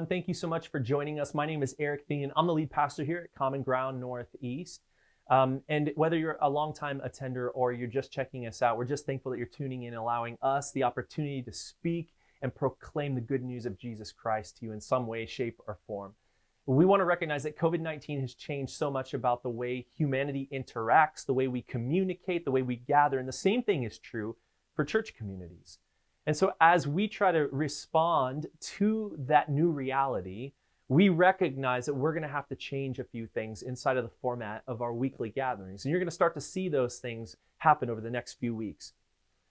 everyone. Thank you so much for joining us. My name is Eric Thien. I'm the lead pastor here at Cgnortheast. And whether you're a longtime attender or you're just checking us out, we're just thankful that you're tuning in, allowing us the opportunity to speak and proclaim the good news of Jesus Christ to you in some way, shape, or form. We want to recognize that COVID-19 has changed so much about the way humanity interacts, the way we communicate, the way we gather, and the same thing is true for church communities. And so as we try to respond to that new reality, we recognize that we're going to have to change a few things inside of the format of our weekly gatherings. And you're going to start to see those things happen over the next few weeks.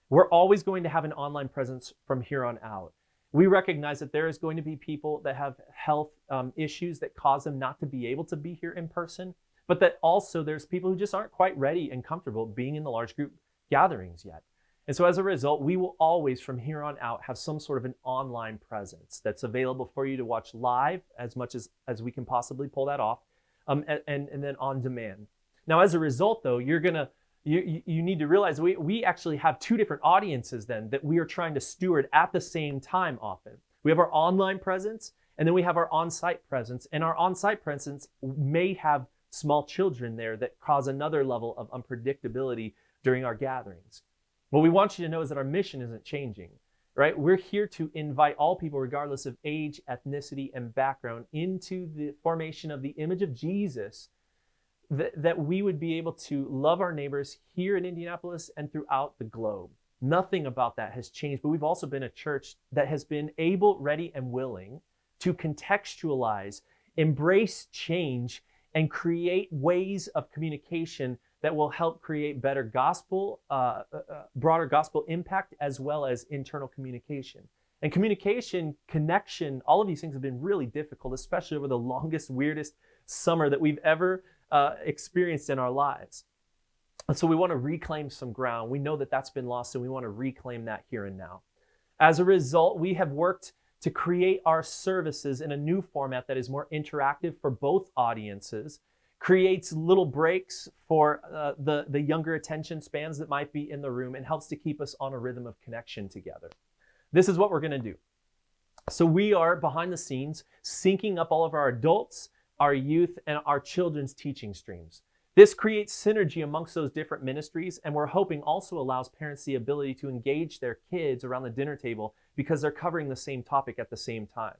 We're always going to have an online presence from here on out. We recognize that there is going to be people that have health issues that cause them not to be able to be here in person, but that also there's people who just aren't quite ready and comfortable being in the large group gatherings yet. And so as a result, we will always from here on out have some sort of an online presence that's available for you to watch live as much as we can possibly pull that off, and then on demand. Now, as a result, though, you need to realize we actually have two different audiences then that we are trying to steward at the same time often. We have our online presence, and then we have our on-site presence. And our on-site presence may have small children there that cause another level of unpredictability during our gatherings. What we want you to know is that our mission isn't changing, right? We're here to invite all people, regardless of age, ethnicity, and background, into the formation of the image of Jesus, that we would be able to love our neighbors here in Indianapolis and throughout the globe. Nothing about that has changed, but we've also been a church that has been able, ready, and willing to contextualize, embrace change, and create ways of communication that will help create better gospel, broader gospel impact, as well as internal communication. And communication, connection, all of these things have been really difficult, especially over the longest, weirdest summer that we've ever experienced in our lives. And so we want to reclaim some ground. We know that that's been lost, and we want to reclaim that here and now. As a result, we have worked to create our services in a new format that is more interactive for both audiences, creates little breaks for the younger attention spans that might be in the room, and helps to keep us on a rhythm of connection together. This is what we're going to do. So we are behind the scenes syncing up all of our adults, our youth, and our children's teaching streams. This creates synergy amongst those different ministries, and we're hoping also allows parents the ability to engage their kids around the dinner table because they're covering the same topic at the same time.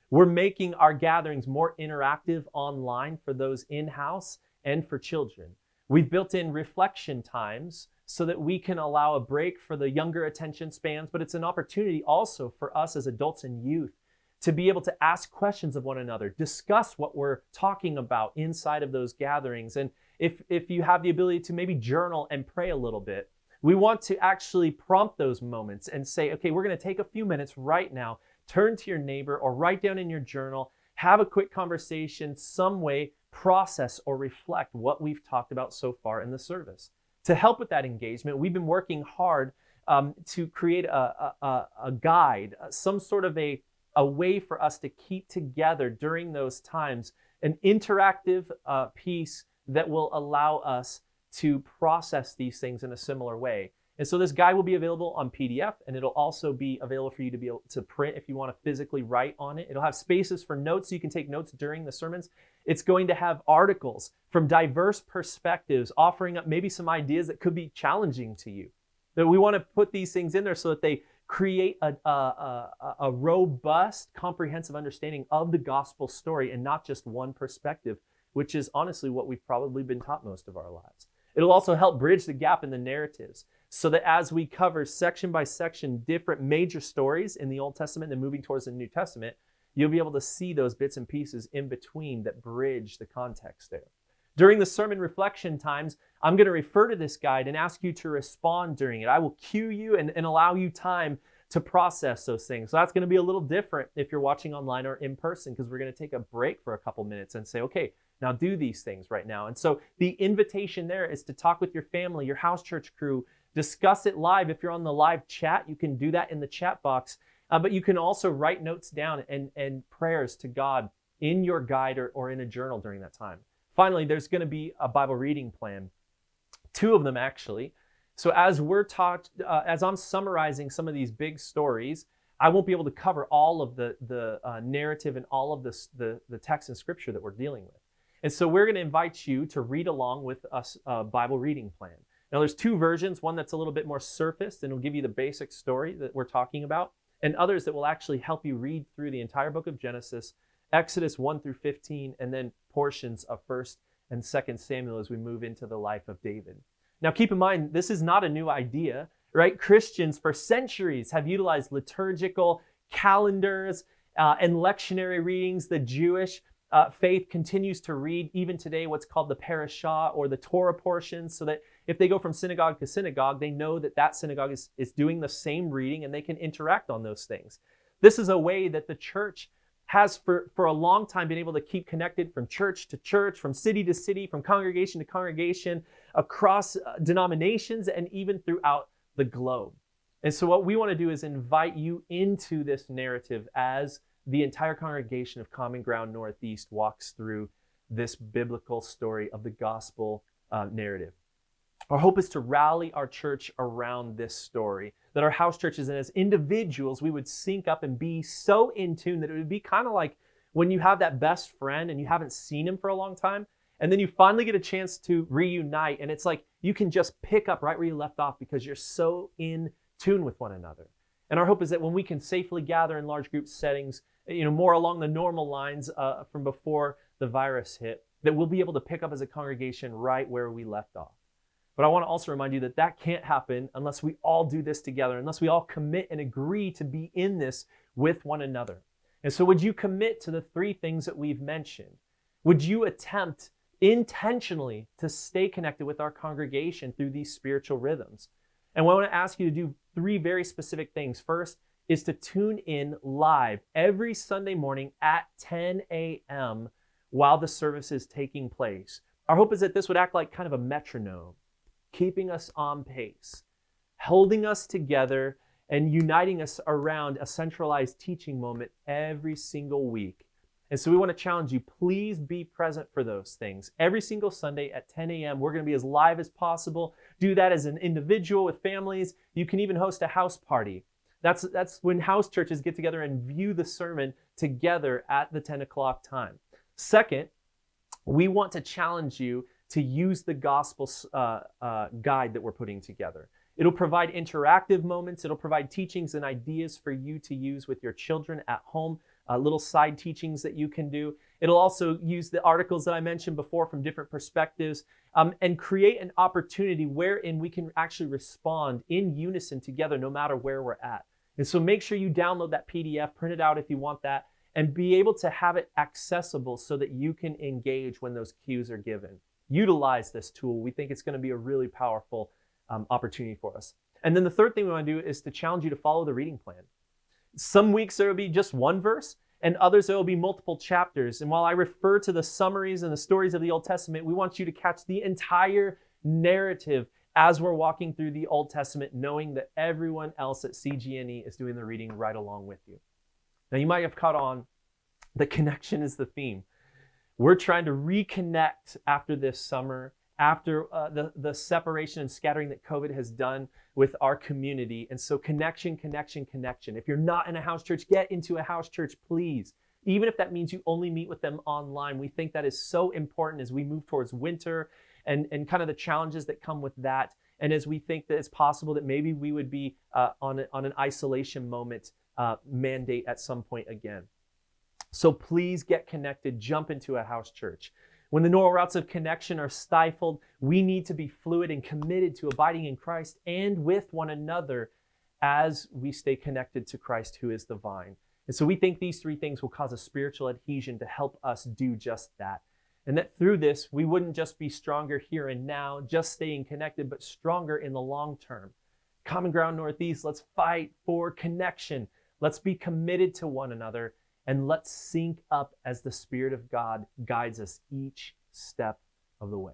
We're making our gatherings more interactive online for those in-house and for children. We've built in reflection times so that we can allow a break for the younger attention spans, but it's an opportunity also for us as adults and youth to be able to ask questions of one another, discuss what we're talking about inside of those gatherings. And if you have the ability to maybe journal and pray a little bit, we want to actually prompt those moments and say, okay, we're going to take a few minutes right now, turn to your neighbor or write down in your journal, have a quick conversation, some way, process or reflect what we've talked about so far in the service. To help with that engagement, we've been working hard to create a guide, some sort of a way for us to keep together during those times, an interactive piece that will allow us to process these things in a similar way. And so this guide will be available on PDF, and it'll also be available for you to be able to print if you want to physically write on it. It'll have spaces for notes so you can take notes during the sermons. It's going to have articles from diverse perspectives, offering up maybe some ideas that could be challenging to you. That we want to put these things in there so that they create a robust, comprehensive understanding of the gospel story and not just one perspective, which is honestly what we've probably been taught most of our lives. It'll also help bridge the gap in the narratives so that as we cover section by section different major stories in the Old Testament and moving towards the New Testament, you'll be able to see those bits and pieces in between that bridge the context there. During the sermon reflection times, I'm going to refer to this guide and ask you to respond during it. I will cue you and allow you time to process those things. So that's going to be a little different if you're watching online or in person, because we're going to take a break for a couple minutes and say, okay, now do these things right now. And so the invitation there is to talk with your family, your house church crew, discuss it live. If you're on the live chat, you can do that in the chat box, but you can also write notes down and prayers to God in your guide or in a journal during that time. Finally, there's going to be a Bible reading plan, 2 of them actually. So as we're taught, as I'm summarizing some of these big stories, I won't be able to cover all of the narrative and all of the text in Scripture that we're dealing with. And so we're going to invite you to read along with us a Bible reading plan. Now, there's two versions, one that's a little bit more surfaced and will give you the basic story that we're talking about, and others that will actually help you read through the entire book of Genesis, Exodus 1 through 15, and then portions of 1st and 2nd Samuel as we move into the life of David. Now, keep in mind, this is not a new idea, right? Christians for centuries have utilized liturgical calendars and lectionary readings. The Jewish faith continues to read even today what's called the parashah or the Torah portions, so that if they go from synagogue to synagogue, they know that that synagogue is doing the same reading and they can interact on those things. This is a way that the church has for a long time been able to keep connected from church to church, from city to city, from congregation to congregation, across denominations, and even throughout the globe. And so what we want to do is invite you into this narrative as the entire congregation of Common Ground Northeast walks through this biblical story of the gospel narrative. Our hope is to rally our church around this story, that our house churches and as individuals, we would sync up and be so in tune that it would be kind of like when you have that best friend and you haven't seen him for a long time, and then you finally get a chance to reunite, and it's like you can just pick up right where you left off because you're so in tune with one another. And our hope is that when we can safely gather in large group settings, more along the normal lines from before the virus hit, that we'll be able to pick up as a congregation right where we left off. But I want to also remind you that that can't happen unless we all do this together, unless we all commit and agree to be in this with one another. And so would you commit to the three things that we've mentioned? Would you attempt intentionally to stay connected with our congregation through these spiritual rhythms? And what I want to ask you to do three very specific things. First is to tune in live every Sunday morning at 10 a.m. while the service is taking place. Our hope is that this would act like kind of a metronome, keeping us on pace, holding us together, and uniting us around a centralized teaching moment every single week. And so we want to challenge you, please be present for those things. Every single Sunday at 10 a.m., we're going to be as live as possible. Do that as an individual with families. You can even host a house party. That's when house churches get together and view the sermon together at the 10 o'clock time. Second, we want to challenge you to use the gospel guide that we're putting together. It'll provide interactive moments. It'll provide teachings and ideas for you to use with your children at home, little side teachings that you can do. It'll also use the articles that I mentioned before from different perspectives and create an opportunity wherein we can actually respond in unison together no matter where we're at. And so make sure you download that PDF, print it out if you want that, and be able to have it accessible so that you can engage when those cues are given. Utilize this tool. We think it's going to be a really powerful opportunity for us. And then the third thing we want to do is to challenge you to follow the reading plan. Some weeks there will be just one verse, and others there will be multiple chapters. And while I refer to the summaries and the stories of the Old Testament, we want you to catch the entire narrative as we're walking through the Old Testament, knowing that everyone else at CGNE is doing the reading right along with you. Now, you might have caught on, the connection is the theme. We're trying to reconnect after this summer, after the separation and scattering that COVID has done with our community. And so connection. If you're not in a house church, get into a house church, please. Even if that means you only meet with them online, we think that is so important as we move towards winter and kind of the challenges that come with that. And as we think that it's possible that maybe we would be on an isolation moment mandate at some point again. So please get connected, jump into a house church. When the normal routes of connection are stifled, we need to be fluid and committed to abiding in Christ and with one another as we stay connected to Christ, who is the vine. And so we think these three things will cause a spiritual adhesion to help us do just that. And that through this, we wouldn't just be stronger here and now, just staying connected, but stronger in the long term. Common Ground Northeast, let's fight for connection. Let's be committed to one another. And let's sync up as the Spirit of God guides us each step of the way.